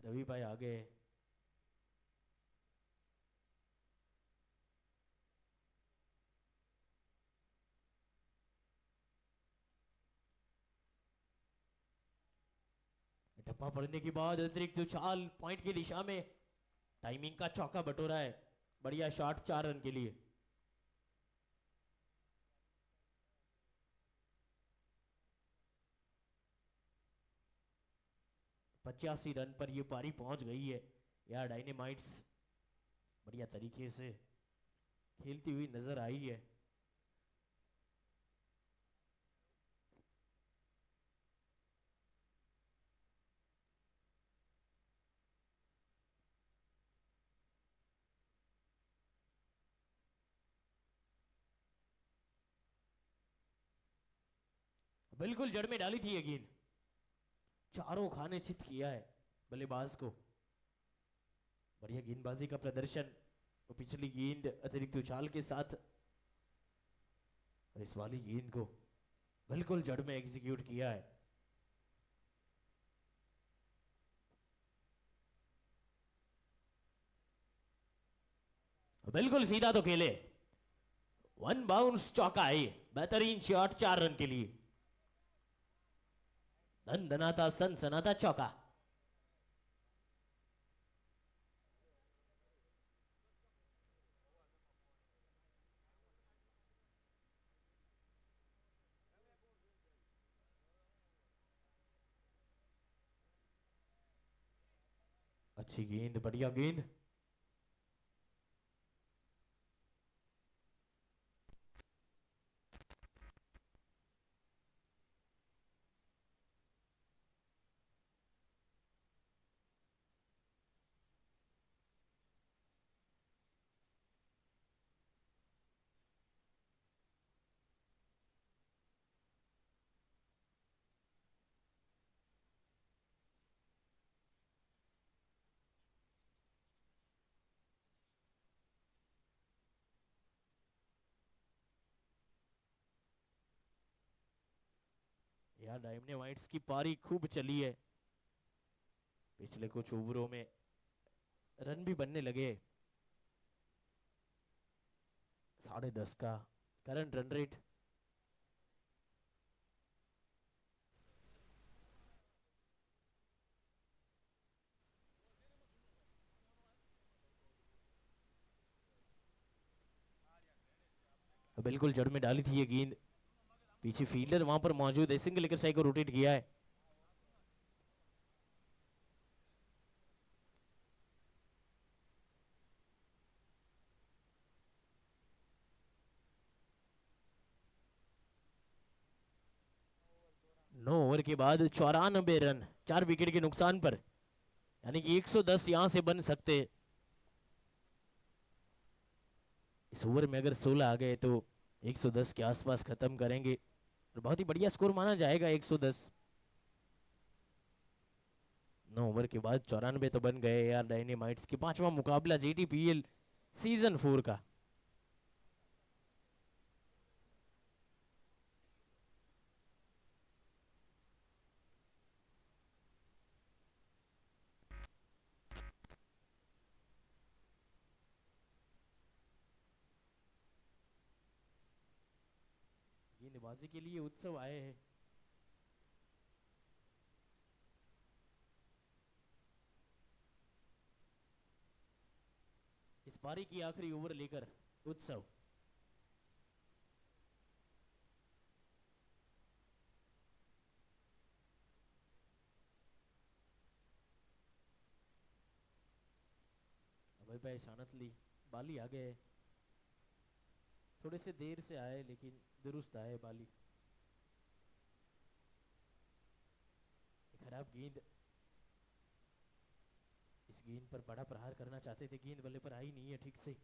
रवि भाई आगे। टप्पा पड़ने के बाद अतिरिक्त उछाल पॉइंट की दिशा में, टाइमिंग का चौका बटोरा है, बढ़िया शॉट 4 रन के लिए। पचासी रन पर ये पारी पहुंच गई है। यार डायनेमाइट्स बढ़िया तरीके से खेलती हुई नजर आई है। बिल्कुल जड़ में डाली थी ये गेंद, चारों खाने चित किया है बल्लेबाज को। बढ़िया गेंदबाजी का प्रदर्शन। तो पिछली गेंद अतिरिक्त उछाल के साथ, और इस वाली गेंद को बिल्कुल जड़ में एग्जीक्यूट किया है। बिल्कुल सीधा तो खेले, वन बाउंस चौका है, बेहतरीन शॉट 4 रन के लिए। धन धनाता सनसनाता चौका। अच्छी गेंद, बढ़िया गेंद। यार डायनेमाइट्स की पारी खूब चली है। पिछले कुछ ओवरों में रन भी बनने लगे। 10.5 का करंट रन रेट। बिल्कुल जड़ में डाली थी ये गेंद, पीछे फील्डर वहां पर मौजूद है, सिंगल लेकर साइड को रोटेट किया है। नौ ओवर के बाद 94 रन, 4 विकेट के नुकसान पर, यानी कि 110 यहां से बन सकते। इस ओवर में अगर 16 आ गए तो 110 के आसपास खत्म करेंगे और बहुत ही बढ़िया स्कोर माना जाएगा 110। 9 ओवर के बाद 94 तो बन गए यार डायनेमाइट्स की। 5वां मुकाबला JTPL सीजन 4 का। गेंदबाजी के लिए उत्सव आए हैं। इस पारी की आखिरी ओवर लेकर उत्सव। अभय भाई शानत ली, बाली आ गए, थोड़े से देर से आए लेकिन दुरुस्त आए बाली। खराब गेंद, इस गेंद पर बड़ा प्रहार करना चाहते थे, गेंद बल्ले पर आई नहीं है ठीक से।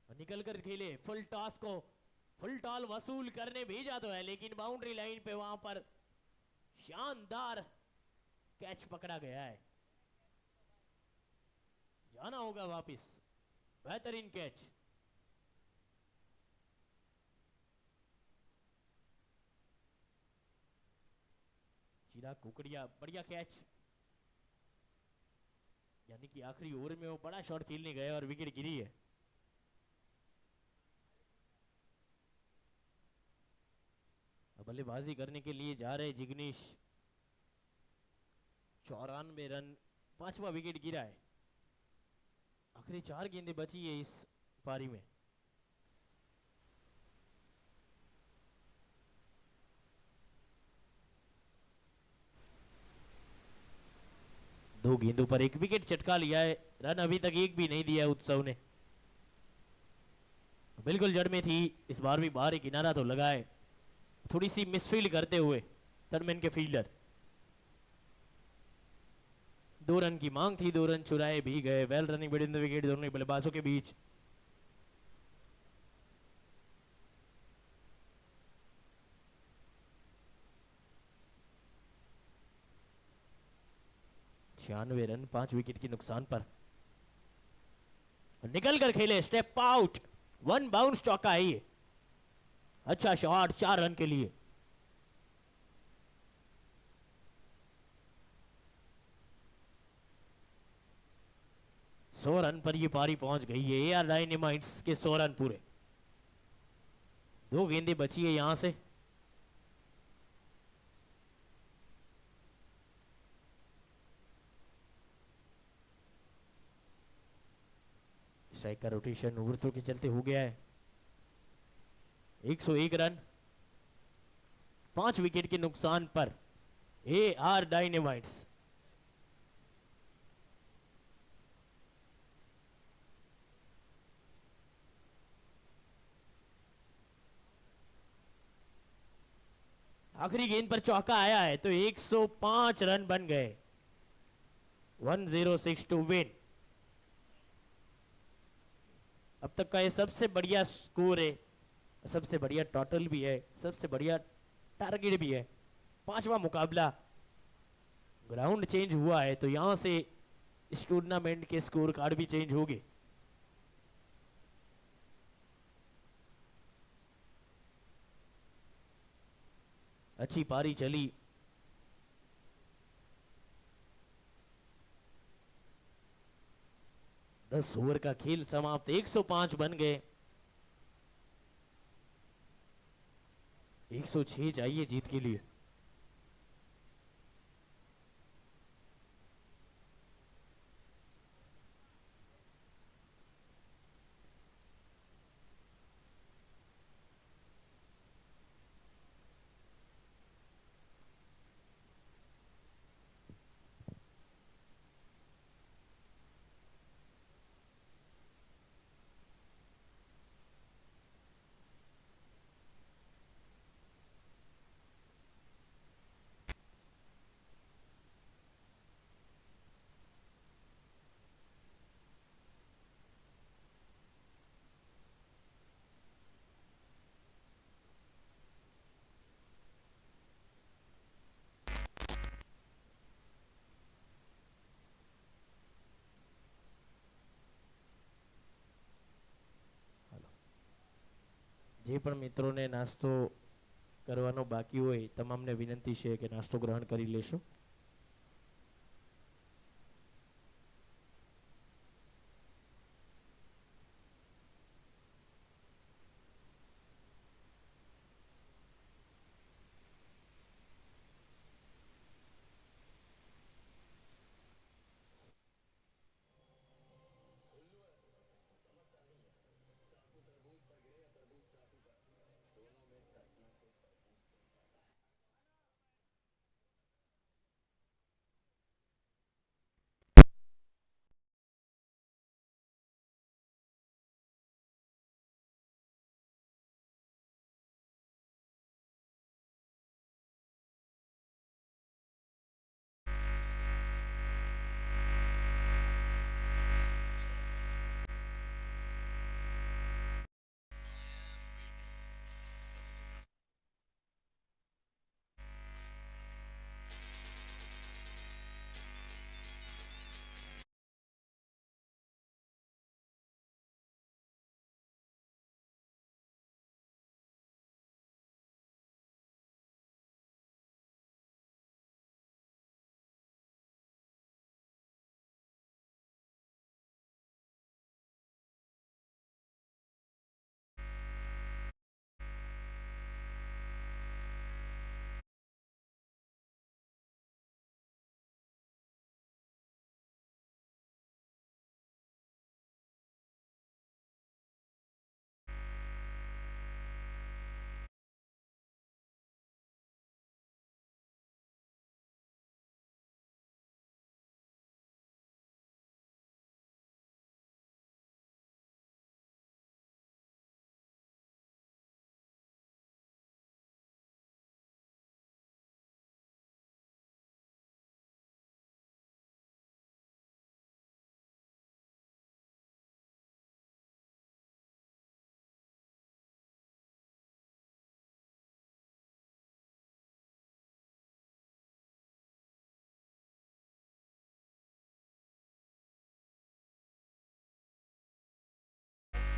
और निकल कर खेले, फुल टॉस को फुल टॉल वसूल करने भेजा तो है, लेकिन बाउंड्री लाइन पे वहां पर शानदार कैच पकड़ा गया है। जाना होगा वापिस, बेहतरीन कैच। चिराग कुकड़िया बढ़िया कैच, यानी कि आखिरी ओवर में वो बड़ा शॉट खेलने गए और विकेट गिरी है। बल्लेबाजी करने के लिए जा रहे जिग्नेश, 94 रन, 5वां विकेट गिरा है। आखिरी 4 गेंदें बची है इस पारी में। दो गेंदों पर एक विकेट चटका लिया है, रन अभी तक एक भी नहीं दिया है उत्सव ने। बिल्कुल जड़ में थी, इस बार भी बाहर किनारा तो लगा है, थोड़ी सी मिसफील्ड करते हुए थर्डमैन के फील्डर। 2 रन की मांग थी, 2 रन चुराए भी गए। Well running between the wicket दोनों बल्लेबाजों के बीच। छियानवे रन 5 विकेट के नुकसान पर। निकल कर खेले, स्टेप आउट, 1 बाउंस चौका है ये। अच्छा शॉट, 4 रन के लिए। सौ रन पर ये पारी पहुंच गई है। एआर डायनेमाइट्स के 100 रन पूरे। 2 गेंदें बची है यहां से। स्ट्राइक का रोटेशन ओवरथ्रो के चलते हो गया है। 101 रन 5 विकेट के नुकसान पर एआर डायनेमाइट्स। आखिरी गेंद पर चौका आया है तो 105 रन बन गए। 106 टू विन। अब तक का ये सबसे बढ़िया स्कोर है, सबसे बढ़िया टोटल भी है, सबसे बढ़िया टारगेट भी है। 5वां मुकाबला। ग्राउंड चेंज हुआ है तो यहां से इस टूर्नामेंट के स्कोर कार्ड भी चेंज होंगे। अच्छी पारी चली। दस ओवर का खेल समाप्त, 105 बन गए। 106 चाहिए जीत के लिए। જે પણ મિત્રોને નાસ્તો કરવાનો બાકી હોય તમામને વિનંતી છે કે નાસ્તો ગ્રહણ કરી લેશો।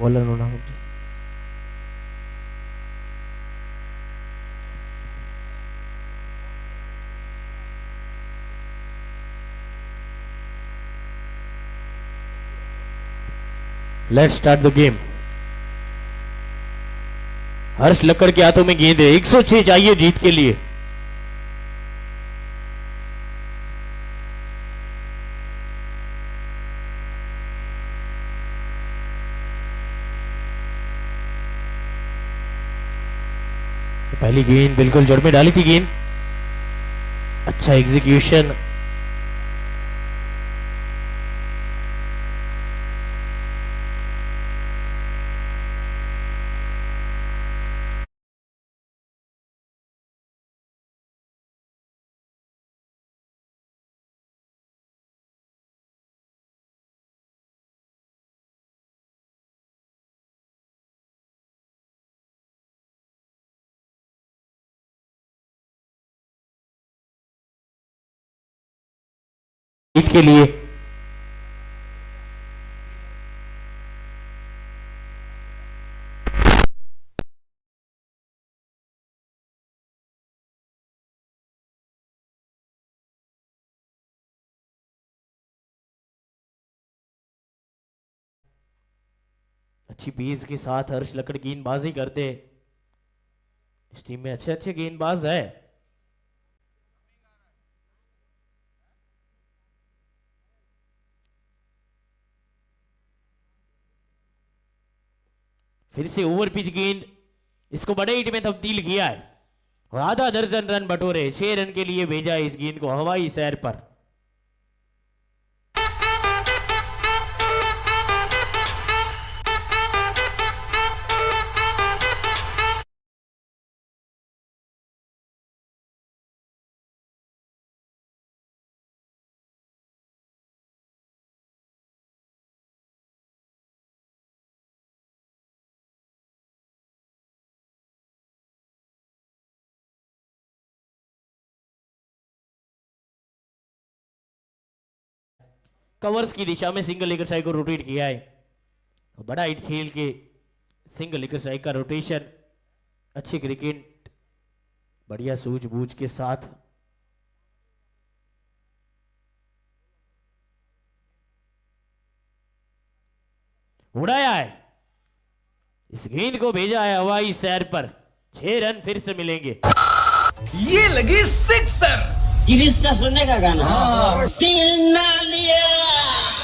बॉलर नो नाम लेट्स स्टार्ट द गेम। हर्ष लक्कड़ के हाथों में गेंद है, 106 चाहिए जीत के लिए। पहली गेंद बिल्कुल जड़ में डाली थी गेंद, अच्छा एग्जीक्यूशन। जीत के लिए अच्छी पेस के साथ हर्ष लक्कड़ गेंदबाजी करते। इस टीम में अच्छे अच्छे गेंदबाज है। फिर से ओवर पिच गेंद, इसको बड़े हिट में तब्दील किया है और आधा दर्जन रन बटोरे, 6 रन के लिए भेजा इस गेंद को हवाई सैर पर। कवर्स की दिशा में सिंगल लेकर साइड को रोटेट किया है, बड़ा हिट खेल के सिंगल लेकर साइड का रोटेशन, अच्छी क्रिकेट, बढ़िया सूझबूझ के साथ। उड़ाया है, इस गेंद को भेजा है हवाई सैर पर, 6 रन फिर से मिलेंगे। ये लगी सिक्सर। गिरीश का सुनने का गाना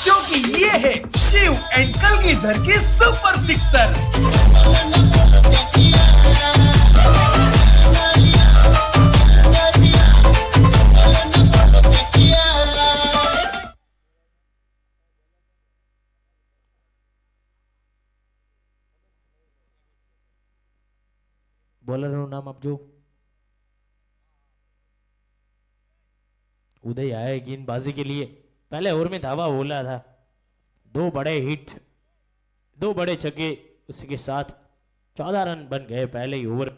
क्योंकि ये है शिव एंड कलगीधर की सुपर सिक्सर। बॉलर नो नाम अब जो उदय आए गेंदबाजी के लिए। पहले ओवर में धावा बोला था, 2 बड़े हिट, 2 बड़े छक्के, उसके साथ 14 रन बन गए पहले ही ओवर।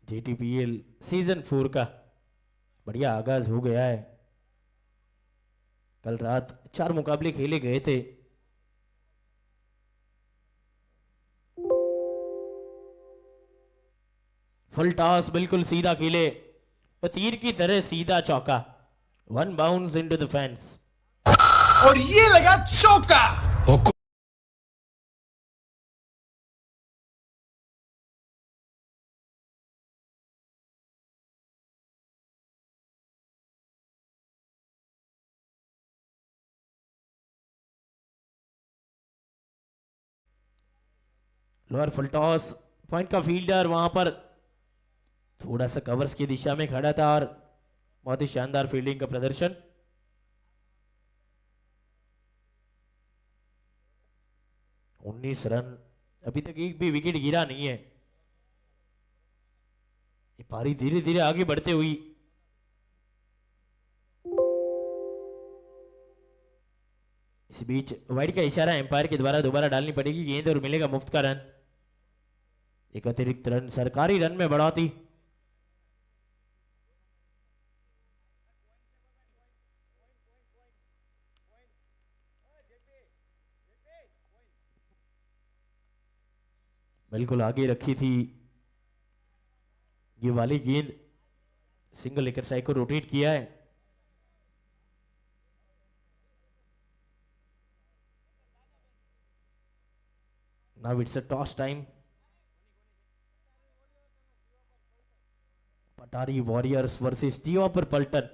JTPL सीजन 4 का बढ़िया आगाज हो गया है। कल रात 4 मुकाबले खेले गए थे। फुल टॉस बिल्कुल सीधा खेले, तीर की तरह सीधा चौका, 1 बाउंस इनटू द फेंस और ये लगा चौका। लोअर फुल टॉस, पॉइंट का फील्डर वहां पर थोड़ा सा कवर्स की दिशा में खड़ा था और बहुत ही शानदार फील्डिंग का प्रदर्शन। उन्नीस रन, अभी तक एक भी विकेट गिरा नहीं है। ये पारी धीरे धीरे आगे बढ़ते हुई इस बीच वाइड का इशारा एम्पायर के द्वारा दोबारा डालनी पड़ेगी गेंद और मिलेगा मुफ्त का रन। एक अतिरिक्त रन, सरकारी रन में बढ़ोतरी। बिल्कुल आगे रखी थी ये वाली गेंद, सिंगल लेकर साइड को रोटेट किया है। Now it's a toss time. पटारी वॉरियर्स वर्सेस जीवापर पलटन।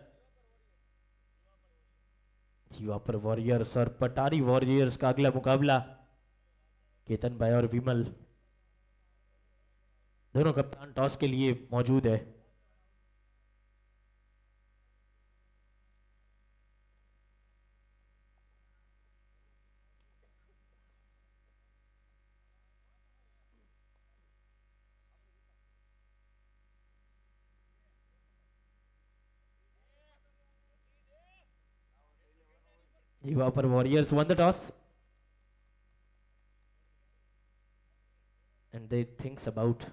जीवापर वॉरियर्स और पटारी वॉरियर्स का अगला मुकाबला। केतन भाई और विमल दोनों कप्तान टॉस के लिए मौजूद है। जीवापर warriors won the toss and they thinks about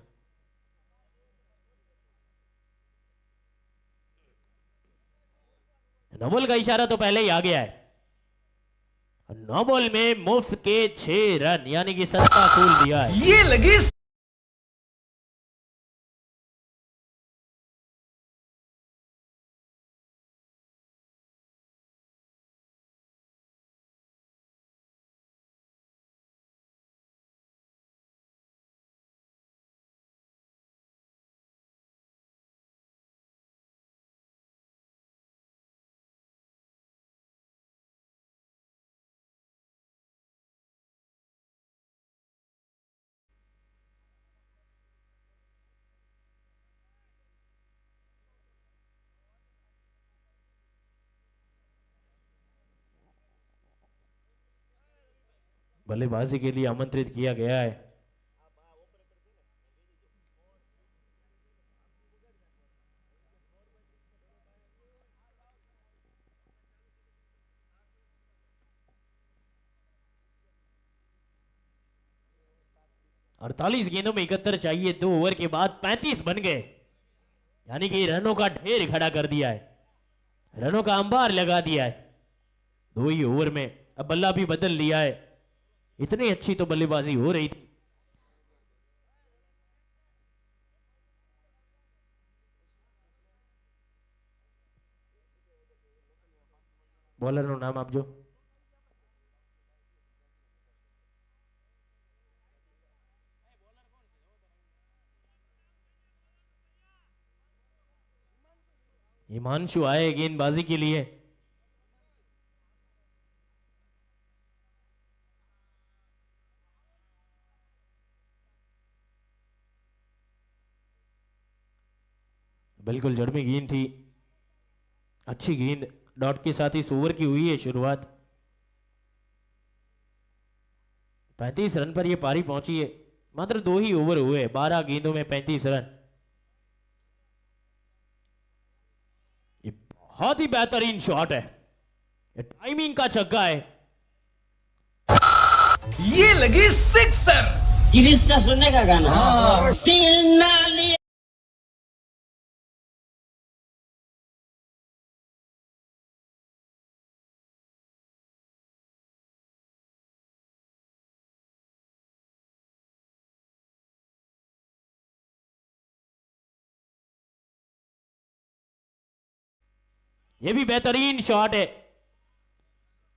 no ball का इशारा तो पहले ही आ गया है। नो बॉल में मुफ्त के 6 रन यानी कि सत्ता खोल दिया है। ये लगी बल्लेबाजी के लिए आमंत्रित किया गया है। अड़तालीस गेंदों में 71 चाहिए, 2 ओवर के बाद 35 बन गए, यानी कि रनों का ढेर खड़ा कर दिया है, रनों का अंबार लगा दिया है 2 ही ओवर में। अब बल्ला भी बदल लिया है, इतनी अच्छी तो बल्लेबाजी हो रही थी। बॉलर નું નામ આપજો। हिमांशु आए गेंदबाजी के लिए। बिल्कुल जड़ में गेंद थी, अच्छी गेंद, डॉट के साथ इस ओवर की हुई है शुरुआत। 35 रन पर यह पारी पहुंची है, मात्र 2 ही ओवर हुए, 12 गेंदों में 35 रन। ये बहुत ही बेहतरीन शॉट है, ये टाइमिंग का छक्का है। ये लगी सिक्सर। गिरीश का सुनने का गाना। दिल ना लिए ये भी बेहतरीन शॉट है,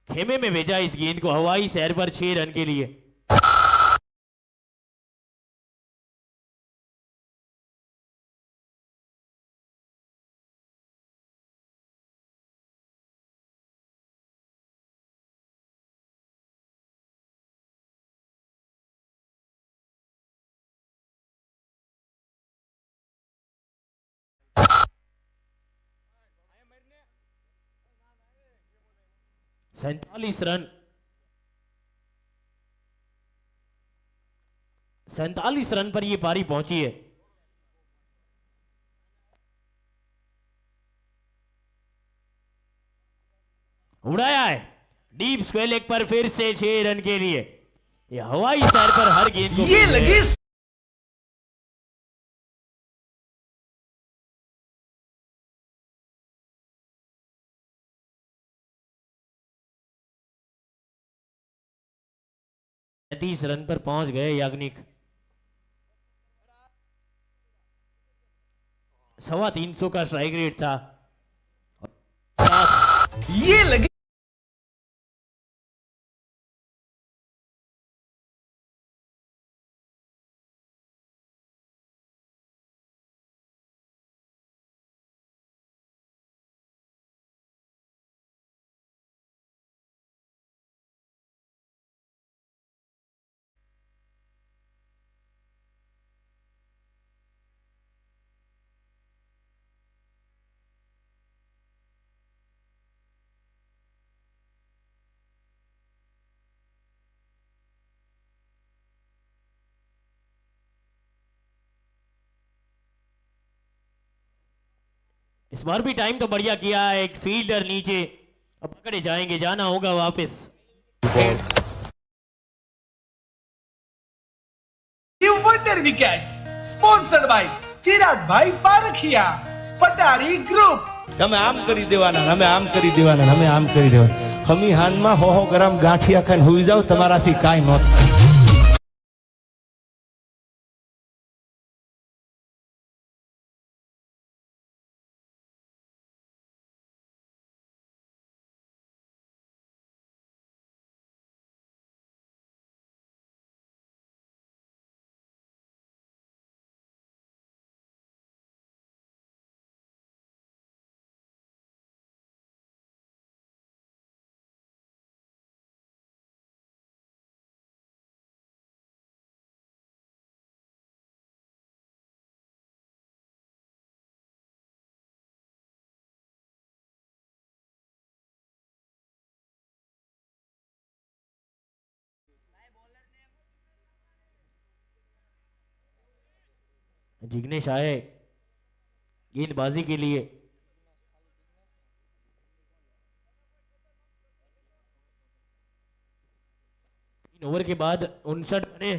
खेमे में भेजा इस गेंद को हवाई सैर पर 6 रन के लिए। सैतालीस रन, 47 रन पर यह पारी पहुंची है। उड़ाया है, डीप स्क्वायर लेग पर फिर से 6 रन के लिए। ये हवाई सैर पर हर गेंद को ये लगी 30 रन पर पहुंच गए याग्निक। 325 का स्ट्राइक रेट था। ये लगी इस बार भी टाइम तो बढ़िया किया है। एक फील्डर नीचे, अब पकड़े जाएंगे, जाना होगा वापस। वंडर विकेट स्पॉन्सर्ड बाय चिराग भाई पारखिया पटारी ग्रुप। તમે આમ કરી દેવાના, અમે આમ કરી દેવાના, અમે આમ કરી દેવાના. હમી હાનમાં 100 ગ્રામ ગાંઠિયા ખાઈને હુઈ જાવ, તમારાથી કાંઈ ન થાય. जिग्नेश आए गेंदबाजी के लिए। तीन ओवर के बाद 59 बने।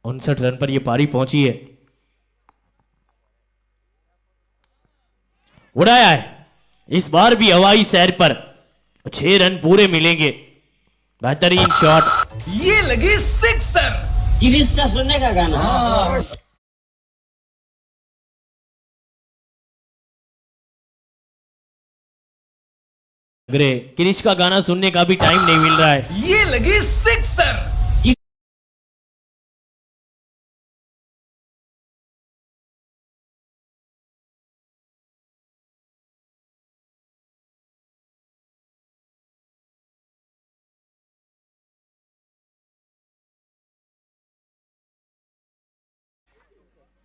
उनसठ रन पर यह पारी पहुंची है। उड़ाया है इस बार भी हवाई सैर पर। 6 रन पूरे मिलेंगे। बेहतरीन शॉट। ये लगी सिक्सर। गिरीश का सुनने का गाना। अग्रे किरीश का गाना सुनने का भी टाइम नहीं मिल रहा है। ये लगी सिक्सर।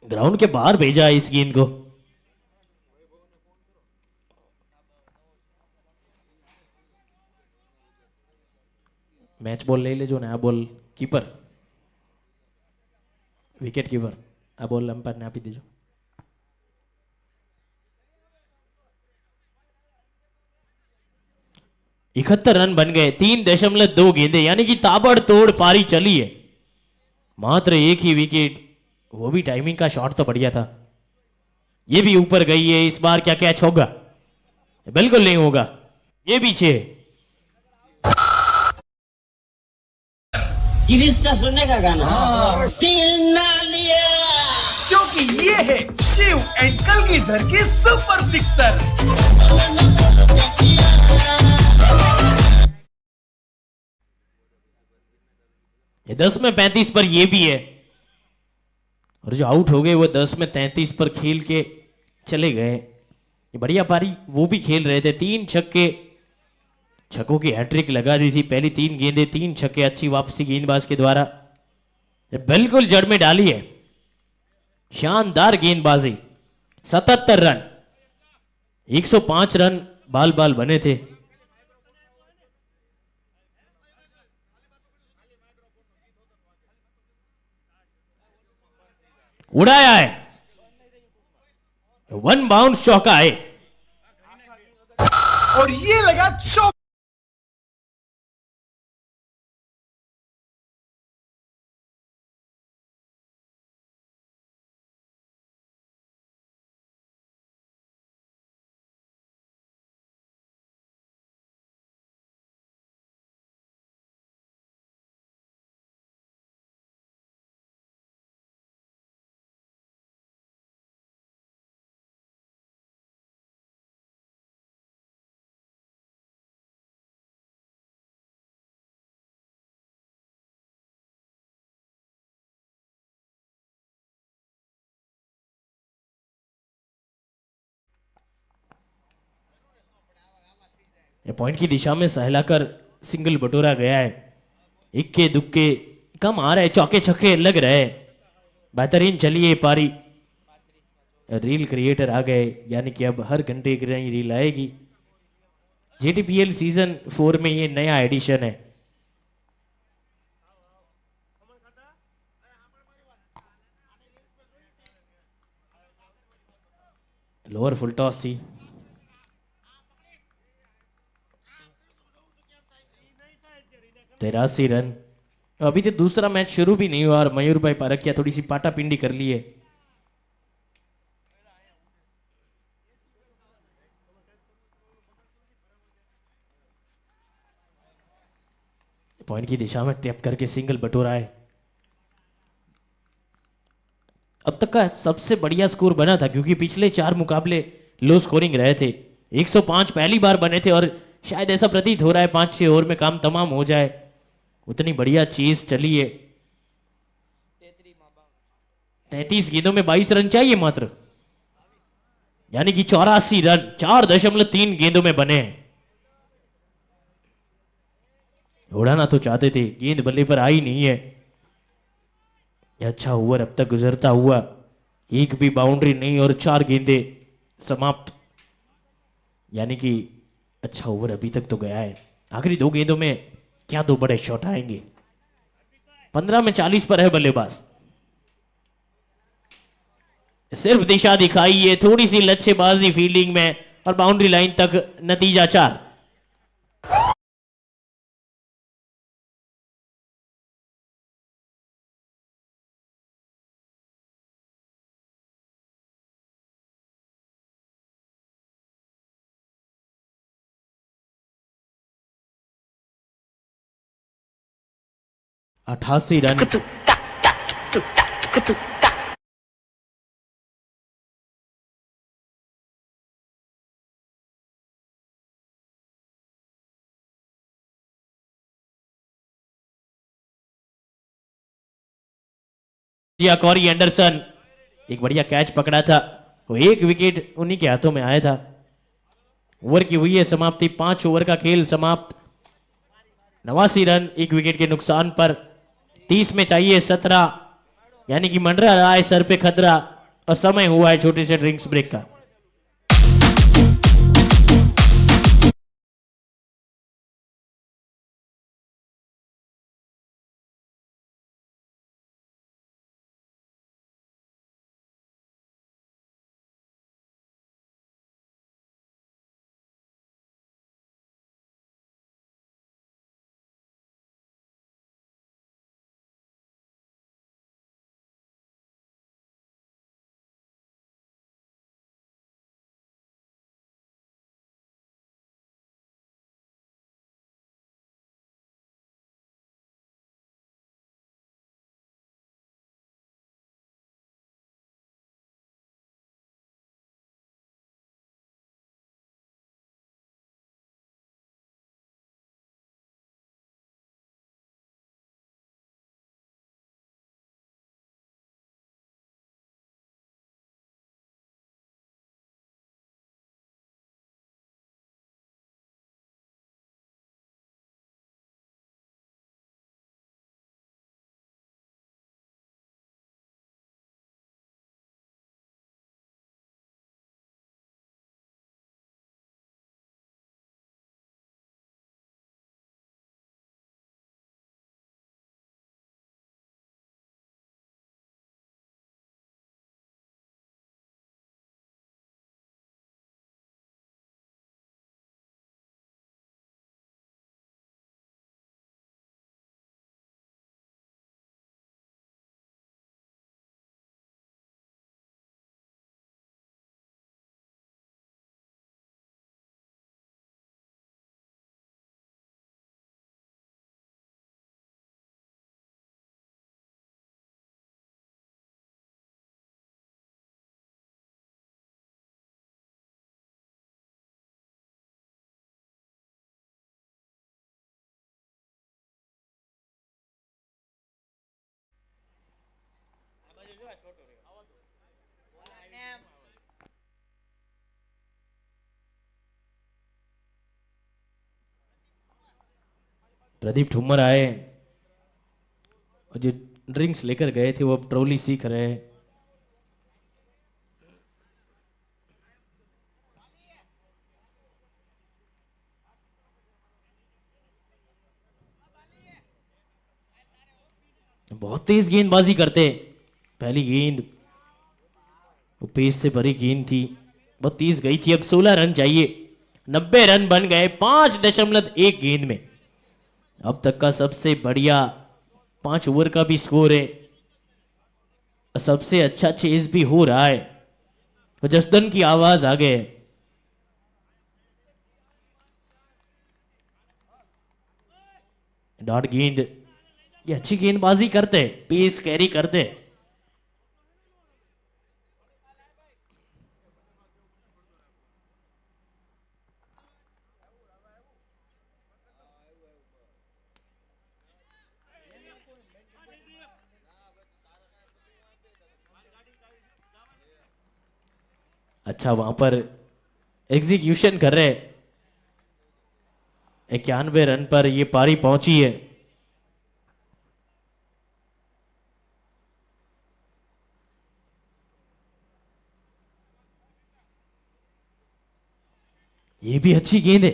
ग्राउंड के बाहर भेजा है इस गेंद को। मैच बॉल ले ले जो नया बॉल कीपर विकेट कीपर आ बॉल अंपायर ने आपी दीजो। इकहत्तर रन बन गए। 3.2 गेंदे यानी कि ताबड़तोड़ पारी चली है। मात्र एक ही विकेट, वो भी टाइमिंग का शॉट तो बढ़िया था। ये भी ऊपर गई है। इस बार क्या कैच होगा? बिल्कुल नहीं होगा। ये भी 6। गिरीश का सुनने का गाना। ना लिया क्योंकि ये है शिव एंड कलगीधर की सुपर सिक्सर। ये 10 में 35 पर ये भी है। और जो आउट हो गए वो 10 में 33 पर खेल के चले गए। ये बढ़िया पारी वो भी खेल रहे थे। 3 छक्के, छक्कों की हैट्रिक लगा दी थी। पहली 3 गेंदें 3 छक्के, अच्छी वापसी गेंदबाज के द्वारा। ये बिल्कुल जड़ में डाली है। शानदार गेंदबाजी। 77 रन, 105 रन बाल बाल बने थे। उड़ाया है, वन बाउंस चौका है। और ये लगा चौका। ये पॉइंट की दिशा में सहलाकर सिंगल बटोरा गया है। इक्के दुक्के कम आ रहे, चौके छक्के लग रहे। बेहतरीन चली ये पारी। रील क्रिएटर आ गए, यानी कि अब हर घंटे एक नई रील आएगी। जेटीपीएल सीजन 4 में ये नया एडिशन है। लोअर फुल टॉस थी। तिरासी रन। अभी तो दूसरा मैच शुरू भी नहीं हुआ और मयूर भाई पारकिया थोड़ी सी पाटापिंडी कर ली है। पॉइंट की दिशा में टैप करके सिंगल बटोरा है। अब तक का सबसे बढ़िया स्कोर बना था, क्योंकि पिछले 4 मुकाबले लो स्कोरिंग रहे थे। 105 पहली बार बने थे और शायद ऐसा प्रतीत हो रहा है 5-6 ओवर में काम तमाम हो जाए। उतनी बढ़िया चीज चली है। 33 गेंदों में 22 रन चाहिए मात्र, यानी कि 84 रन 4.3 गेंदों में बने हैं। उड़ाना तो चाहते थे, गेंद बल्ले पर आई नहीं है। यह अच्छा ओवर अब तक गुजरता हुआ, एक भी बाउंड्री नहीं और 4 गेंदे समाप्त, यानी कि अच्छा ओवर अभी तक तो गया है। आखिरी 2 गेंदों में क्या 2 बड़े शॉट आएंगे। 15 में 40 पर है बल्लेबाज। सिर्फ दिशा दिखाई है, थोड़ी सी लच्छेबाजी फील्डिंग में और बाउंड्री लाइन तक नतीजा 4। अठासी रन। कॉरी एंडरसन एक बढ़िया कैच पकड़ा था, वो एक विकेट उन्हीं के हाथों में आया था। ओवर की हुई है समाप्ति, 5 ओवर का खेल समाप्त। 89 रन 1 विकेट के नुकसान पर। 30 में चाहिए 17, यानी कि मंडरा रहा है सर पे खतरा और समय हुआ है छोटे से ड्रिंक्स ब्रेक का। प्रदीप ठुम्मर आए और जो ड्रिंक्स लेकर गए थे वो अब ट्रॉली सीख रहे हैं। बहुत तेज गेंदबाजी करते। पहली गेंद वो पेस से भरी गेंद थी, बहुत तेज गई थी। अब 16 रन चाहिए, 90 रन बन गए 5.1 गेंद में। अब तक का सबसे बढ़िया 5 ओवर का भी स्कोर है, सबसे अच्छा चेज भी हो रहा है। और जसदन की आवाज आ गए। डॉट गेंद, ये अच्छी गेंदबाजी करते, पेस कैरी करते। अच्छा वहां पर एग्जीक्यूशन कर रहे। 91 रन पर ये पारी पहुंची है। ये भी अच्छी गेंद है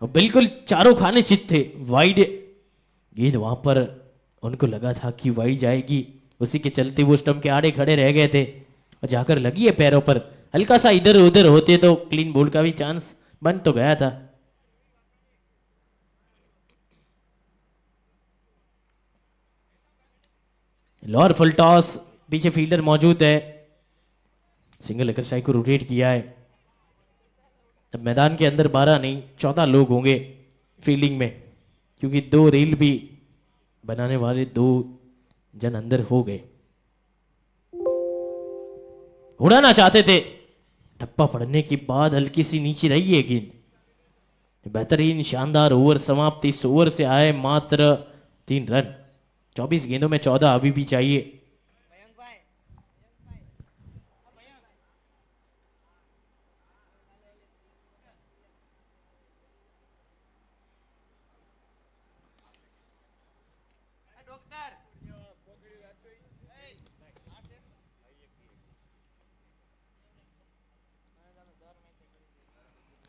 और बिल्कुल चारों खाने चित थे। वाइड गेंद वहां पर उनको लगा था कि वाइड जाएगी, उसी के चलते वो स्टंप के आड़े खड़े रह गए थे और जाकर लगी है पैरों पर। हल्का सा इधर उधर होते तो क्लीन बोल्ड का भी चांस बन तो गया था। लॉर फुल टॉस, पीछे फील्डर मौजूद है। सिंगल लेकर स्ट्राइक को रोटेट किया है। अब मैदान के अंदर 12 नहीं 14 लोग होंगे फील्डिंग में, क्योंकि 2 रील भी बनाने वाले 2 जन अंदर हो गए। उड़ाना चाहते थे, टप्पा पड़ने के बाद हल्की सी नीचे रही है गेंद। बेहतरीन शानदार ओवर समाप्ति। इस ओवर से आए मात्र 3 रन, 24 गेंदों में 14 अभी भी चाहिए।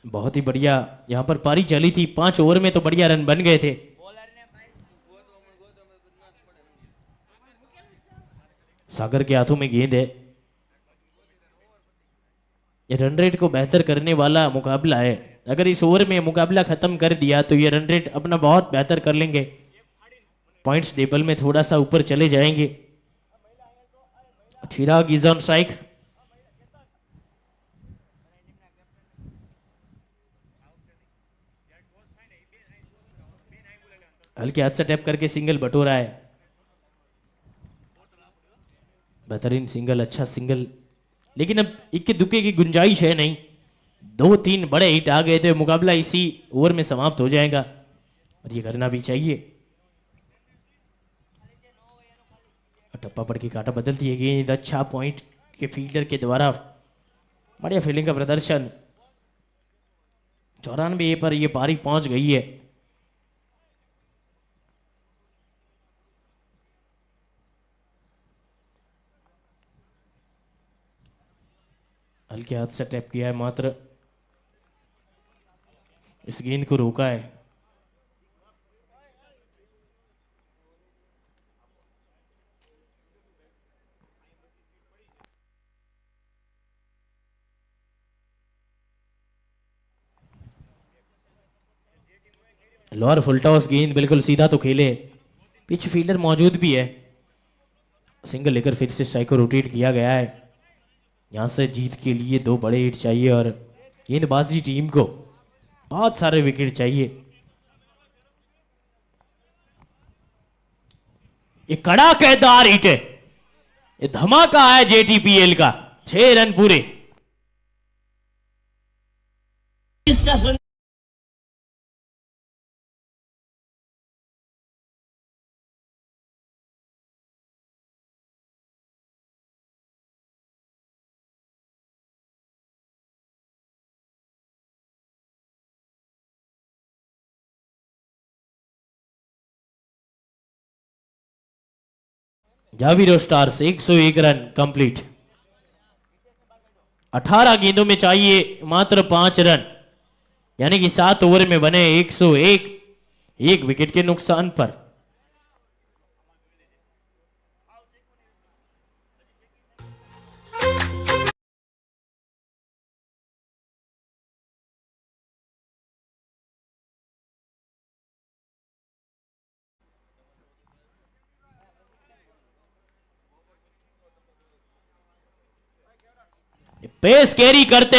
बहुत ही बढ़िया यहां पर पारी चली थी। 5 ओवर में तो बढ़िया रन बन गए थे। सागर के हाथों में गेंद है। ये रन रेट को बेहतर करने वाला मुकाबला है। अगर इस ओवर में मुकाबला खत्म कर दिया तो ये रन रेट अपना बहुत बेहतर कर लेंगे, पॉइंट्स टेबल में थोड़ा सा ऊपर चले जाएंगे। चिराग इज ऑन स्ट्राइक। हल्के हाथ से टैप करके सिंगल बटोरा है। बेहतरीन सिंगल, अच्छा सिंगल, लेकिन अब इक्के दुक्के की गुंजाइश है नहीं। 2-3 बड़े हिट आ गए थे, मुकाबला इसी ओवर में समाप्त हो जाएगा और ये करना भी चाहिए। टप्पा पड़ के काटा बदलती है गेंद। अच्छा पॉइंट के फील्डर के द्वारा बढ़िया फील्डिंग का प्रदर्शन। 94 पर ये पारी पहुंच गई है। हल्के हाथ से टैप किया है, मात्र इस गेंद को रोका है। लोअर फुल टॉस गेंद बिल्कुल सीधा तो खेले, पिच फील्डर मौजूद भी है। सिंगल लेकर फिर से स्ट्राइक को रोटेट किया गया है। यहां से जीत के लिए 2 बड़े हिट चाहिए और गेंदबाजी टीम को बहुत सारे विकेट चाहिए। ये कड़ाकेदार हिट है, ये धमाका है जेटीपीएल का। 6 रन पूरे। इसका सुन जावीरो स्टार्स 101 रन कंप्लीट। 18 गेंदों में चाहिए मात्र 5 रन, यानी कि 7 ओवर में बने 101, 1 विकेट के नुकसान पर। पेस कैरी करते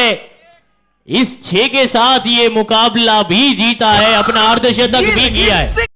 इस 6 के साथ ये मुकाबला भी जीता है, अपना अर्धशतक भी किया है।